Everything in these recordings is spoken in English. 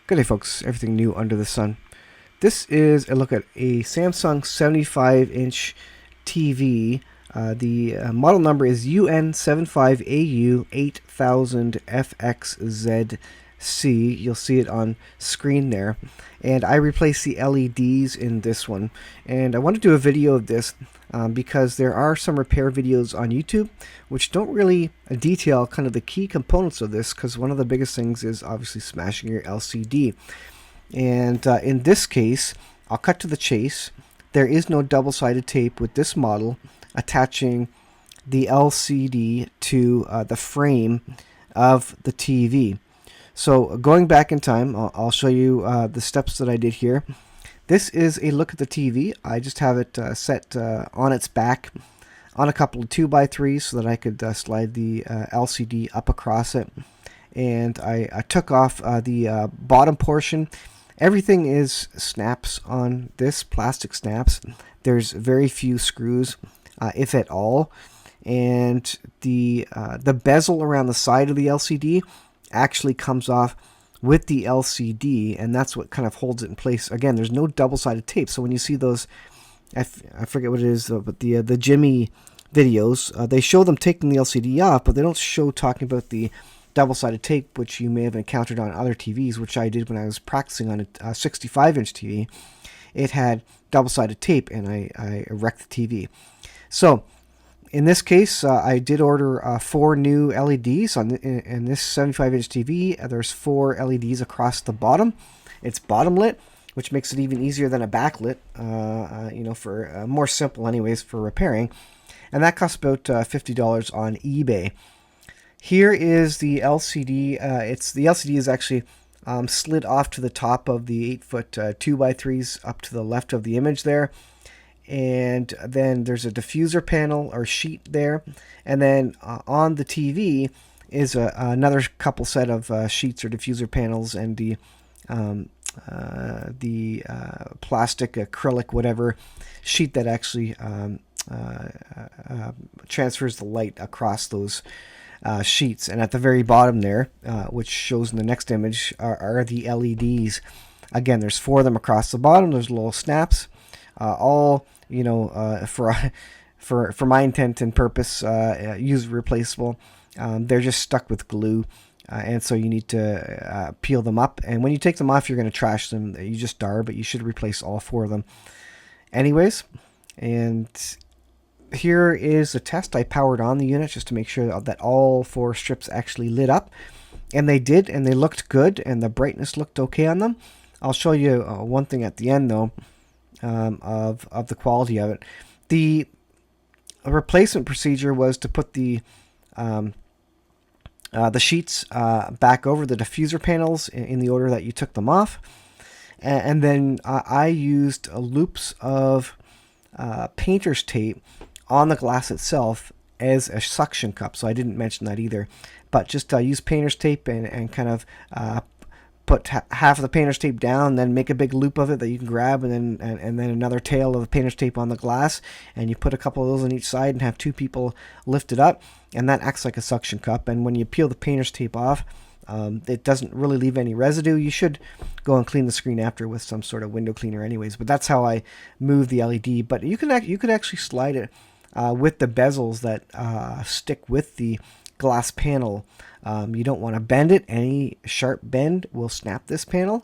Good day, folks. Everything new under the sun. This is a look at a Samsung 75-inch TV. The model number is UN75AU8000FXZC. You'll see it on screen there. And I replaced the LEDs in this one. And I want to do a video of this because there are some repair videos on YouTube which don't really detail kind of the key components of this, because one of the biggest things is obviously smashing your LCD. And in this case, I'll cut to the chase. There is no double-sided tape with this model attaching the LCD to the frame of the TV. So going back in time, I'll show you the steps that I did here. This is a look at the TV. I just have it set on its back on a couple of 2x3s so that I could slide the LCD up across it. And I took off the bottom portion. Everything is snaps on this, plastic snaps. There's very few screws, if at all. And the bezel around the side of the LCD actually comes off with the LCD, and that's what kind of holds it in place. Again, there's no double-sided tape, so when you see those, I forget what it is, but the Jimmy videos, they show them taking the LCD off, but they don't show talking about the double-sided tape, which you may have encountered on other TVs, which I did when I was practicing on a 65-inch TV. It had double-sided tape, and I wrecked the TV. So in this case, I did order 4 new LEDs in this 75-inch TV. There's 4 LEDs across the bottom. It's bottom lit, which makes it even easier than a backlit, for more simple anyways for repairing. And that costs about $50 on eBay. Here is the LCD. The LCD is actually slid off to the top of the 8-foot 2x3s up to the left of the image there. And then there's a diffuser panel or sheet there. And then on the TV is another couple set of sheets or diffuser panels, and the plastic, acrylic, whatever sheet that actually transfers the light across those sheets. And at the very bottom there, which shows in the next image, are the LEDs. Again, there's 4 of them across the bottom. There's little snaps, all for my intent and purpose, use replaceable. They're just stuck with glue, and so you need to peel them up. And when you take them off, you're going to trash them. You just are, but you should replace all 4 of them anyways. And here is the test. I powered on the unit just to make sure that all 4 strips actually lit up, and they did, and they looked good, and the brightness looked okay on them. I'll show you one thing at the end though, of the quality of it. The replacement procedure was to put the sheets back over the diffuser panels in the order that you took them off, and then I used loops of painter's tape on the glass itself as a suction cup. So I didn't mention that either, but just use painter's tape and kind of put half of the painter's tape down, then make a big loop of it that you can grab, and then another tail of the painter's tape on the glass, and you put a couple of those on each side and have 2 people lift it up, and that acts like a suction cup. And when you peel the painter's tape off, it doesn't really leave any residue. You should go and clean the screen after with some sort of window cleaner anyways, but that's how I move the LED. But you could actually slide it with the bezels that stick with the glass panel. You don't want to bend it. Any sharp bend will snap this panel.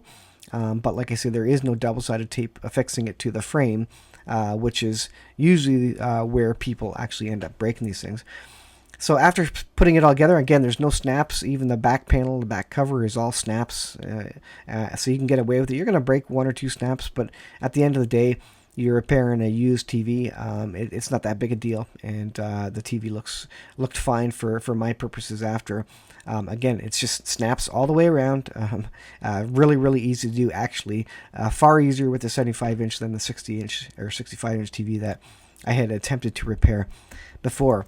But like I said, there is no double-sided tape affixing it to the frame, which is usually where people actually end up breaking these things. So after putting it all together, again, there's no snaps. Even the back panel, the back cover is all snaps. So you can get away with it. You're going to break 1 or 2 snaps, but at the end of the day, you're repairing a used TV. It's not that big a deal, and the TV looked fine for my purposes after. Again, it's just snaps all the way around. Really easy to do, actually. Far easier with the 75-inch than the 60-inch or 65-inch TV that I had attempted to repair before.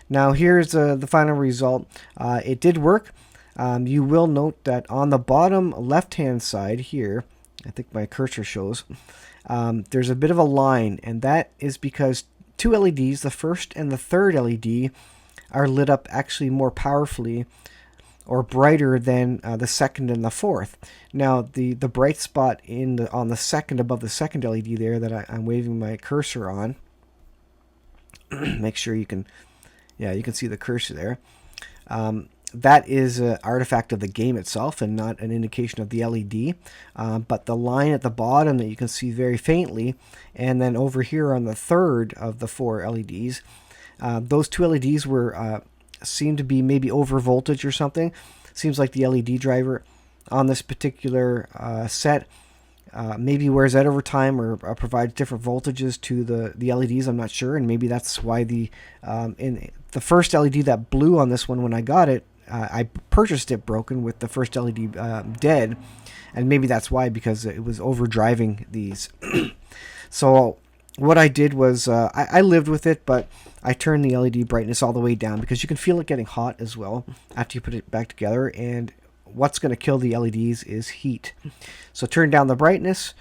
Now here's the final result. It did work. You will note that on the bottom left-hand side here, I think my cursor shows, there's a bit of a line, and that is because 2 LEDs, the first and the third LED, are lit up actually more powerfully or brighter than the second and the fourth. Now the bright spot on the second, above the second LED there that I'm waving my cursor on. Make sure you can, yeah, you can see the cursor there. That is an artifact of the game itself and not an indication of the LED. But the line at the bottom that you can see very faintly, and then over here on the third of the 4 LEDs, those 2 LEDs were seem to be maybe over voltage or something. Seems like the LED driver on this particular set maybe wears out over time, or provides different voltages to the LEDs. I'm not sure, and maybe that's why in the first LED that blew on this one when I got it, I purchased it broken with the first LED dead, and maybe that's why, because it was overdriving these. So what I did was I lived with it, but I turned the LED brightness all the way down, because you can feel it getting hot as well after you put it back together, and what's going to kill the LEDs is heat. So turn down the brightness,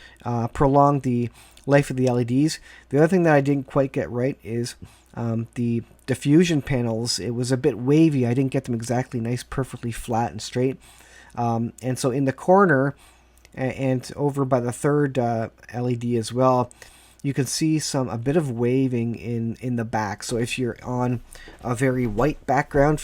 prolong the life of the LEDs. The other thing that I didn't quite get right is the diffusion panels. It was a bit wavy. I didn't get them exactly nice, perfectly flat and straight. And so in the corner and over by the third LED as well, you can see a bit of waving in the back. So if you're on a very white background,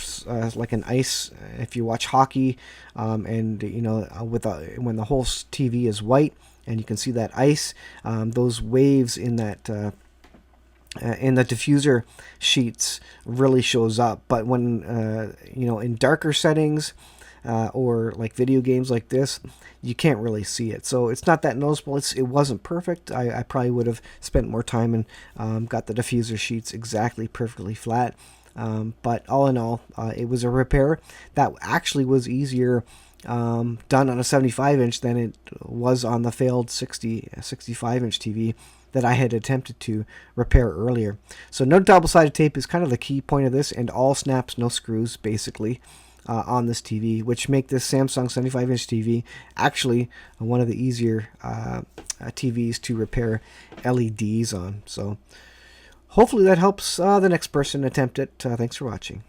like an ice, if you watch hockey, and you know, when the whole TV is white and you can see that ice, those waves in that in the diffuser sheets really shows up. But when you know, in darker settings, or like video games like this, you can't really see it. So it's not that noticeable. It wasn't perfect. I probably would have spent more time and got the diffuser sheets exactly perfectly flat. But all in all, it was a repair that actually was easier done on a 75-inch than it was on the failed 65-inch TV that I had attempted to repair earlier. So no double-sided tape is kind of the key point of this, and all snaps, no screws, basically. On this TV, which make this Samsung 75-inch TV actually one of the easier TVs to repair LEDs on. So hopefully that helps the next person attempt it. Thanks for watching.